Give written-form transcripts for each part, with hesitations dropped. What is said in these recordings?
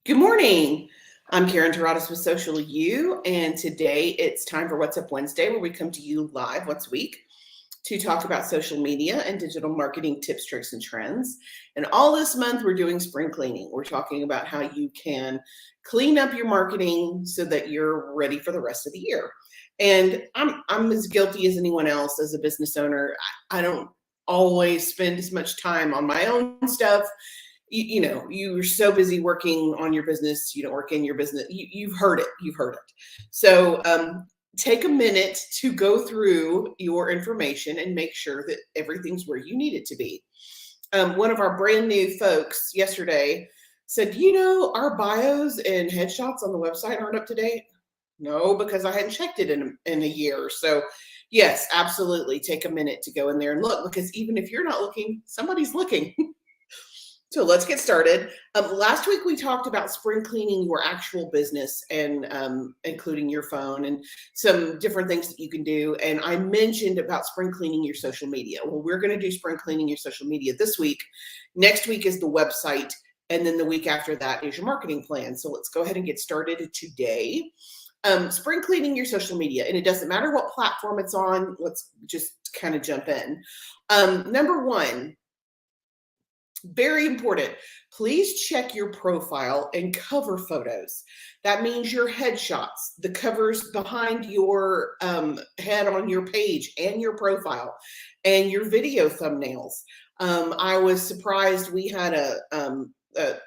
Good morning. I'm Karen Taradas with Social You, and today it's time for What's Up Wednesday, where we come to you live once a week to talk about social media and digital marketing tips, tricks, and trends. And all this month, we're doing spring cleaning. We're talking about how you can clean up your marketing so that you're ready for the rest of the year. And I'm as guilty as anyone else as a business owner. I don't always spend as much time on my own stuff. You're so busy working on your business, you don't work in your business. You've heard it. So take a minute to go through your information and make sure that everything's where you need it to be. One of our brand new folks yesterday said, our bios and headshots on the website aren't up to date. No, because I hadn't checked it in a year. So yes, absolutely. Take a minute to go in there and look, because even if you're not looking, somebody's looking. So let's get started. Last week, we talked about spring cleaning your actual business and including your phone and some different things that you can do. And I mentioned about spring cleaning your social media. Well, we're going to do spring cleaning your social media this week. Next week is the website. And then the week after that is your marketing plan. So let's go ahead and get started today. Spring cleaning your social media. And it doesn't matter what platform it's on. Let's just kind of jump in. Number one, very important. Please check your profile and cover photos. That means your headshots, the covers behind your head on your page and your profile, and your video thumbnails. I was surprised. We had a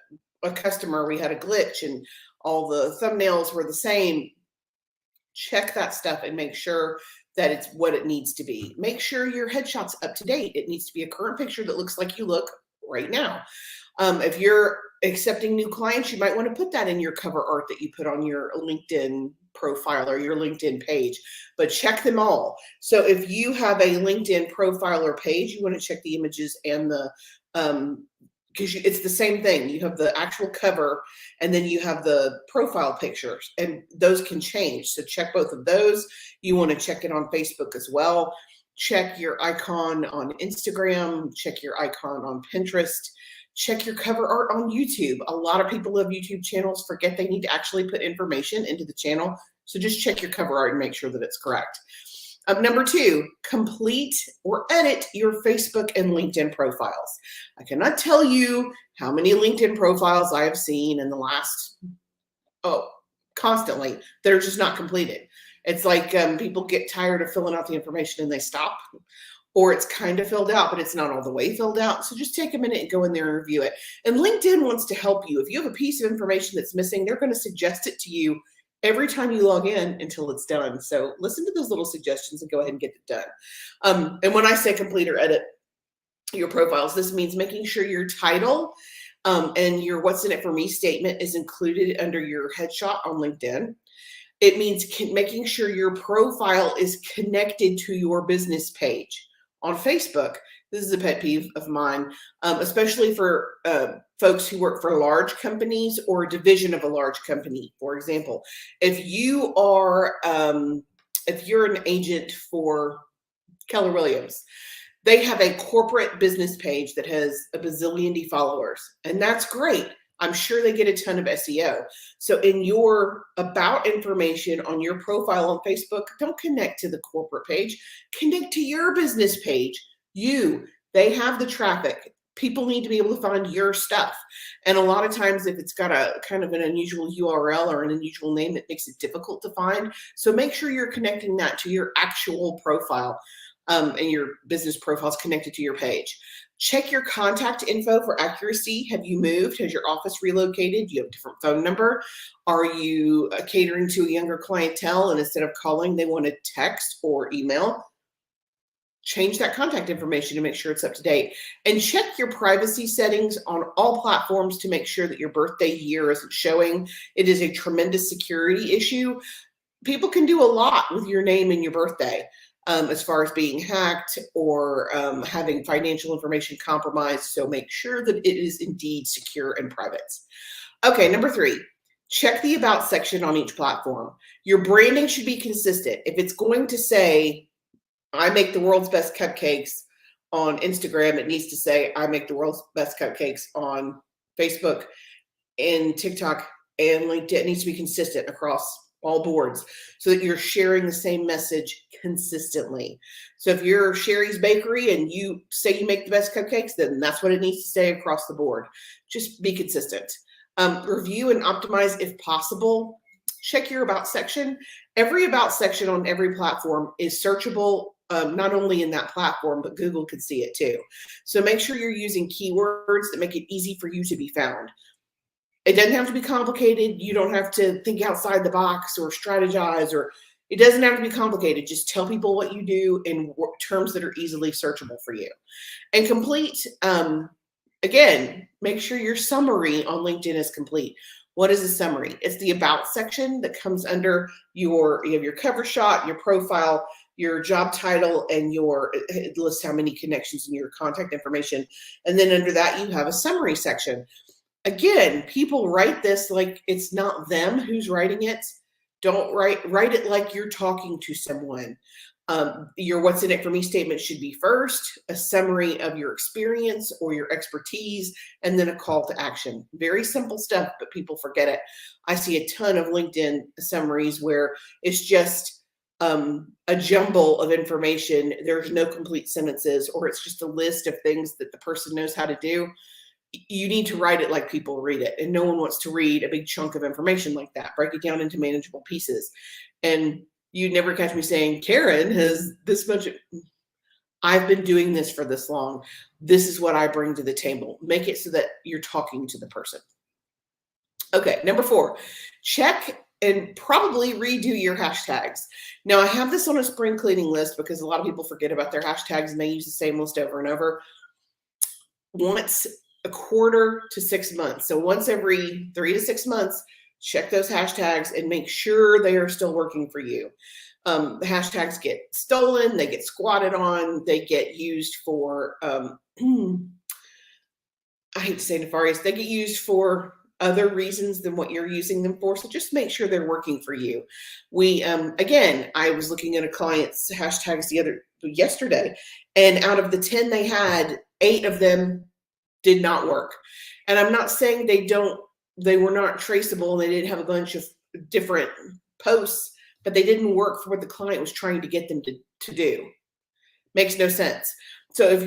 customer, we had a glitch and all the thumbnails were the same. Check that stuff and make sure that it's what it needs to be. Make sure your headshot's up to date. It needs to be a current picture that looks like you look right now. If you're accepting new clients, you might want to put that in your cover art that you put on your LinkedIn profile or your LinkedIn page, but check them all. So if you have a LinkedIn profile or page, you want to check the images and the, because it's the same thing. You have the actual cover and then you have the profile pictures, and those can change. So check both of those. You want to check it on Facebook as well. Check your icon on Instagram, check your icon on Pinterest, check your cover art on YouTube. A lot of people who have YouTube channels forget they need to actually put information into the channel. So just check your cover art and make sure that it's correct. Number two, complete or edit your Facebook and LinkedIn profiles. I cannot tell you how many LinkedIn profiles I have seen in the last, constantly, that are just not completed. It's like people get tired of filling out the information and they stop, or it's kind of filled out, but it's not all the way filled out. So just take a minute and go in there and review it. And LinkedIn wants to help you. If you have a piece of information that's missing, they're going to suggest it to you every time you log in until it's done. So listen to those little suggestions and go ahead and get it done. And when I say complete or edit your profiles, this means making sure your title and your what's in it for me statement is included under your headshot on LinkedIn. It means making sure your profile is connected to your business page on Facebook. This is a pet peeve of mine, especially for folks who work for large companies or a division of a large company. For example, if you are, if you're an agent for Keller Williams, they have a corporate business page that has a bazillion followers, and that's great. I'm sure they get a ton of SEO. So in your about information on your profile on Facebook, don't connect to the corporate page, connect to your business page. They have the traffic. People need to be able to find your stuff. And a lot of times if it's got a kind of an unusual URL or an unusual name, it makes it difficult to find. So make sure you're connecting that to your actual profile and your business profile is connected to your page. Check your contact info for accuracy. Have you moved? Has your office relocated? Do you have a different phone number? Are you catering to a younger clientele, and instead of calling, they want to text or email? Change that contact information to make sure it's up to date. And check your privacy settings on all platforms to make sure that your birthday year isn't showing. It is a tremendous security issue. People can do a lot with your name and your birthday. As far as being hacked or having financial information compromised. So make sure that it is indeed secure and private. Okay, number three, check the about section on each platform. Your branding should be consistent. If it's going to say, I make the world's best cupcakes on Instagram, it needs to say, I make the world's best cupcakes on Facebook and TikTok and LinkedIn needs to be consistent across all boards so that you're sharing the same message consistently. So if you're Sherry's Bakery and you say you make the best cupcakes, then that's what it needs to say across the board. Just be consistent. Review and optimize if possible. Check your about section. Every about section on every platform is searchable, not only in that platform, but Google could see it too. So make sure you're using keywords that make it easy for you to be found. It doesn't have to be complicated. You don't have to think outside the box or strategize, or it doesn't have to be complicated. Just tell people what you do in terms that are easily searchable for you. And complete, again, make sure your summary on LinkedIn is complete. What is a summary? It's the about section that comes under you have your cover shot, your profile, your job title, and it lists how many connections and your contact information. And then under that, you have a summary section. Again, people write this like it's not them who's writing it. Don't write it like you're talking to someone. Your what's in it for me statement should be first, a summary of your experience or your expertise, and then a call to action. Very simple stuff, but people forget it. I see a ton of LinkedIn summaries where it's just a jumble of information. There's no complete sentences, or it's just a list of things that the person knows how to do. You need to write it like people read it, and no one wants to read a big chunk of information like that. Break it down into manageable pieces. And you never catch me saying, Karen has this much. I've been doing this for this long. This is what I bring to the table. Make it so that you're talking to the person. Okay, number 4, check and probably redo your hashtags. Now, I have this on a spring cleaning list because a lot of people forget about their hashtags and they use the same list over and over. Once a quarter to 6 months. So once every 3 to 6 months, check those hashtags and make sure they are still working for you. The hashtags get stolen, they get squatted on, they get used for, I hate to say nefarious, they get used for other reasons than what you're using them for. So just make sure they're working for you. Again, I was looking at a client's hashtags yesterday, and out of the 10 they had, 8 of them did not work. And I'm not saying they were not traceable and they didn't have a bunch of different posts, but they didn't work for what the client was trying to get them to do. Makes no sense. So if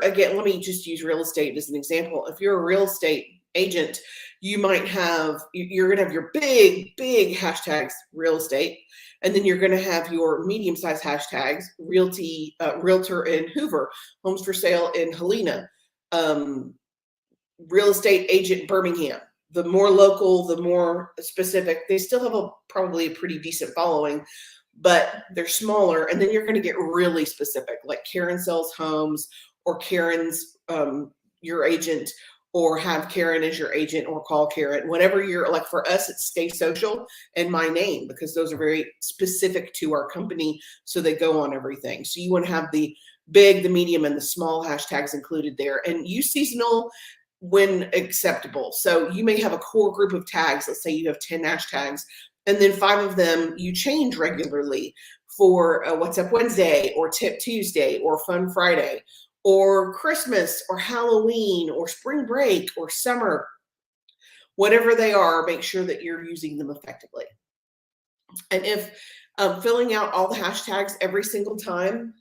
again, let me just use real estate as an example. If you're a real estate agent, you're going to have your big hashtags, real estate, and then you're going to have your medium-sized hashtags, realtor in Hoover, homes for sale in Helena, real estate agent Birmingham. The more local, the more specific. They still have probably a pretty decent following, but they're smaller. And then you're going to get really specific, like Karen sells homes, or Karen's your agent, or have Karen as your agent, or call Karen. Whatever like for us, it's Stay Social and my name, because those are very specific to our company. So they go on everything. So you want to have the big, the medium, and the small hashtags included there, and use seasonal when acceptable. So you may have a core group of tags. Let's say you have 10 hashtags, and then 5 of them you change regularly for What's Up Wednesday, or Tip Tuesday, or Fun Friday, or Christmas, or Halloween, or spring break, or summer. Whatever they are, make sure that you're using them effectively. And if filling out all the hashtags every single time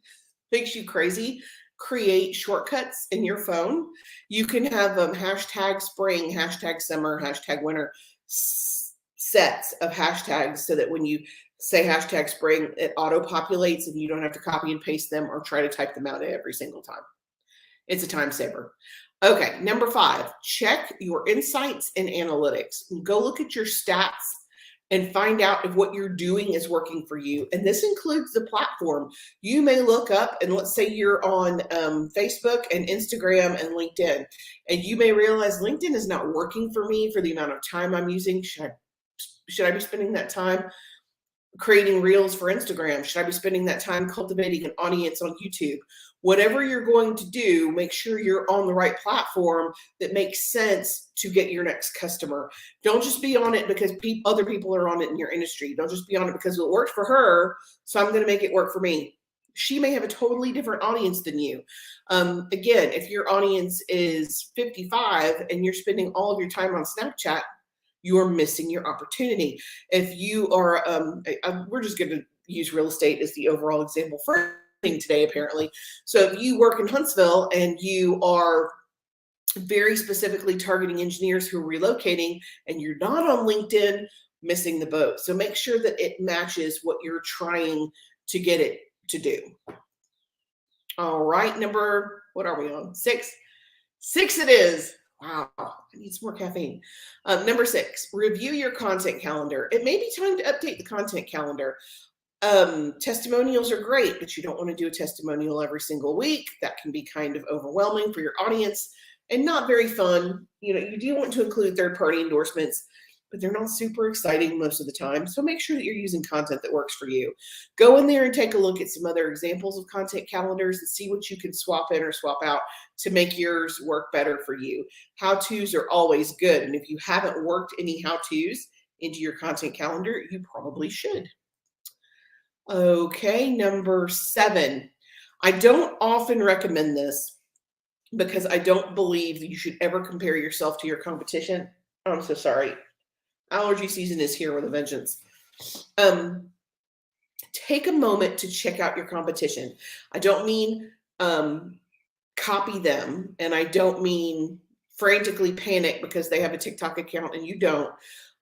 makes you crazy, create shortcuts in your phone. You can have hashtag spring, hashtag summer, hashtag winter sets of hashtags, so that when you say hashtag spring, it auto-populates and you don't have to copy and paste them or try to type them out every single time. It's a time saver. Okay, number 5, check your insights and analytics. Go look at your stats and find out if what you're doing is working for you. And this includes the platform. You may look up, and let's say you're on Facebook and Instagram and LinkedIn, and you may realize LinkedIn is not working for me for the amount of time I'm using. Should I be spending that time creating reels for Instagram? Should I be spending that time cultivating an audience on YouTube? Whatever you're going to do, make sure you're on the right platform that makes sense to get your next customer. Don't just be on it because other people are on it in your industry. Don't just be on it because it worked for her, so I'm going to make it work for me. She may have a totally different audience than you. Again, if your audience is 55 and you're spending all of your time on Snapchat, you're missing your opportunity. If you are, we're just going to use real estate as the overall example for today, apparently. So if you work in Huntsville and you are very specifically targeting engineers who are relocating and you're not on LinkedIn, missing the boat. So make sure that it matches what you're trying to get it to do. All right, what are we on? 6? 6 it is. Wow, I need some more caffeine. Number 6, review your content calendar. It may be time to update the content calendar. Testimonials are great, but you don't want to do a testimonial every single week. That can be kind of overwhelming for your audience and not very fun. You do want to include third-party endorsements, but they're not super exciting most of the time. So make sure that you're using content that works for you. Go in there and take a look at some other examples of content calendars and see what you can swap in or swap out to make yours work better for you. How-tos are always good. And if you haven't worked any how-tos into your content calendar, you probably should. Okay, number 7. I don't often recommend this because I don't believe that you should ever compare yourself to your competition. Oh, I'm so sorry. Allergy season is here with a vengeance. Take a moment to check out your competition. I don't mean copy them, and I don't mean frantically panic because they have a TikTok account and you don't.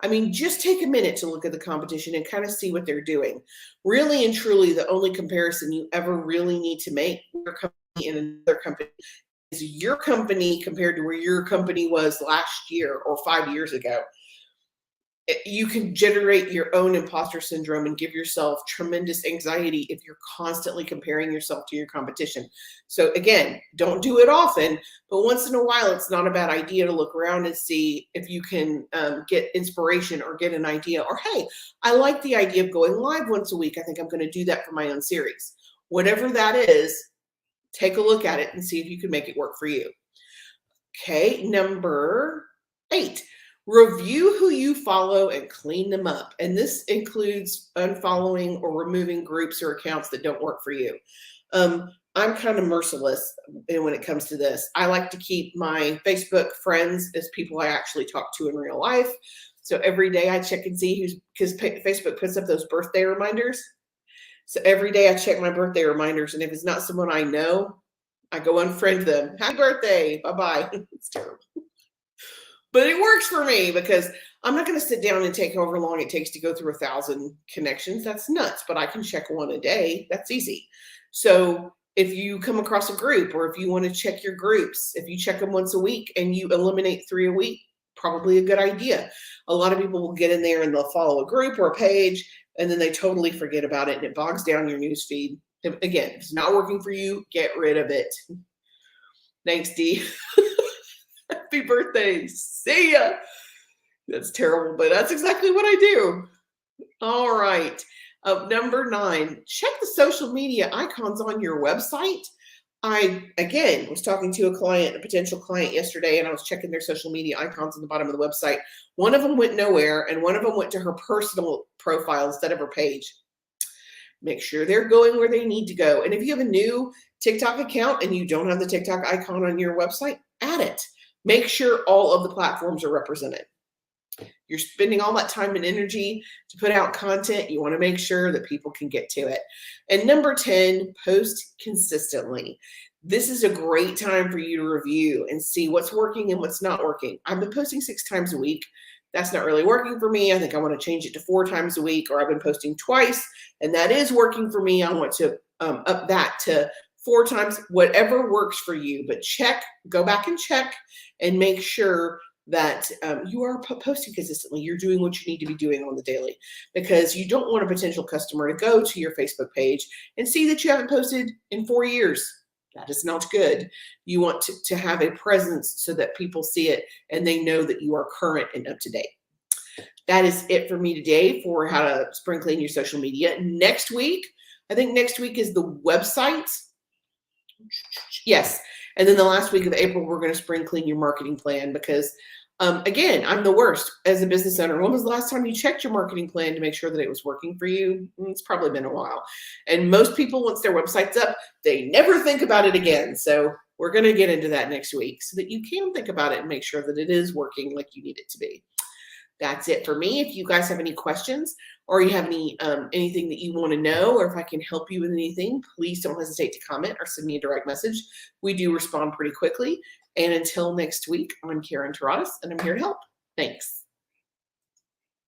I mean, just take a minute to look at the competition and kind of see what they're doing. Really and truly, the only comparison you ever really need to make your company and another company is your company compared to where your company was last year or 5 years ago. You can generate your own imposter syndrome and give yourself tremendous anxiety if you're constantly comparing yourself to your competition. So again, don't do it often, but once in a while, it's not a bad idea to look around and see if you can get inspiration or get an idea. Or, hey, I like the idea of going live once a week. I think I'm going to do that for my own series. Whatever that is, take a look at it and see if you can make it work for you. Okay, number 8. Review who you follow and clean them up. And this includes unfollowing or removing groups or accounts that don't work for you. I'm kind of merciless when it comes to this. I like to keep my Facebook friends as people I actually talk to in real life. So every day I check and see because Facebook puts up those birthday reminders. So every day I check my birthday reminders. And if it's not someone I know, I go unfriend them. Happy birthday. Bye-bye. It's terrible. But it works for me because I'm not going to sit down and take however long it takes to go through 1,000 connections. That's nuts, but I can check one a day. That's easy. So if you come across a group or if you want to check your groups, if you check them once a week and you eliminate 3 a week, probably a good idea. A lot of people will get in there and they'll follow a group or a page and then they totally forget about it and it bogs down your news feed. Again, if it's not working for you, get rid of it. Thanks, Dee. Happy birthday. See ya. That's terrible, but that's exactly what I do. All right. Number 9, check the social media icons on your website. I, again, was talking to a potential client yesterday, and I was checking their social media icons on the bottom of the website. One of them went nowhere, and one of them went to her personal profile instead of her page. Make sure they're going where they need to go. And if you have a new TikTok account and you don't have the TikTok icon on your website, add it. Make sure all of the platforms are represented. You're spending all that time and energy to put out content. You want to make sure that people can get to it. And number 10, post consistently. This is a great time for you to review and see what's working and what's not working. I've been posting 6 times a week. That's not really working for me. I think I want to change it to 4 times a week, or I've been posting twice and that is working for me. I want to up that to 4 times, whatever works for you, but go back and check and make sure that you are posting consistently. You're doing what you need to be doing on the daily, because you don't want a potential customer to go to your Facebook page and see that you haven't posted in 4 years. That is not good. You want to have a presence so that people see it and they know that you are current and up to date. That is it for me today for how to spring clean your social media. Next week, I think next week is the website. Yes. And then the last week of April, we're going to spring clean your marketing plan because, again, I'm the worst as a business owner. When was the last time you checked your marketing plan to make sure that it was working for you? It's probably been a while. And most people, once their website's up, they never think about it again. So we're going to get into that next week so that you can think about it and make sure that it is working like you need it to be. That's it for me. If you guys have any questions or you have any anything that you want to know, or if I can help you with anything, please don't hesitate to comment or send me a direct message. We do respond pretty quickly. And until next week, I'm Karen Taradas, and I'm here to help. Thanks.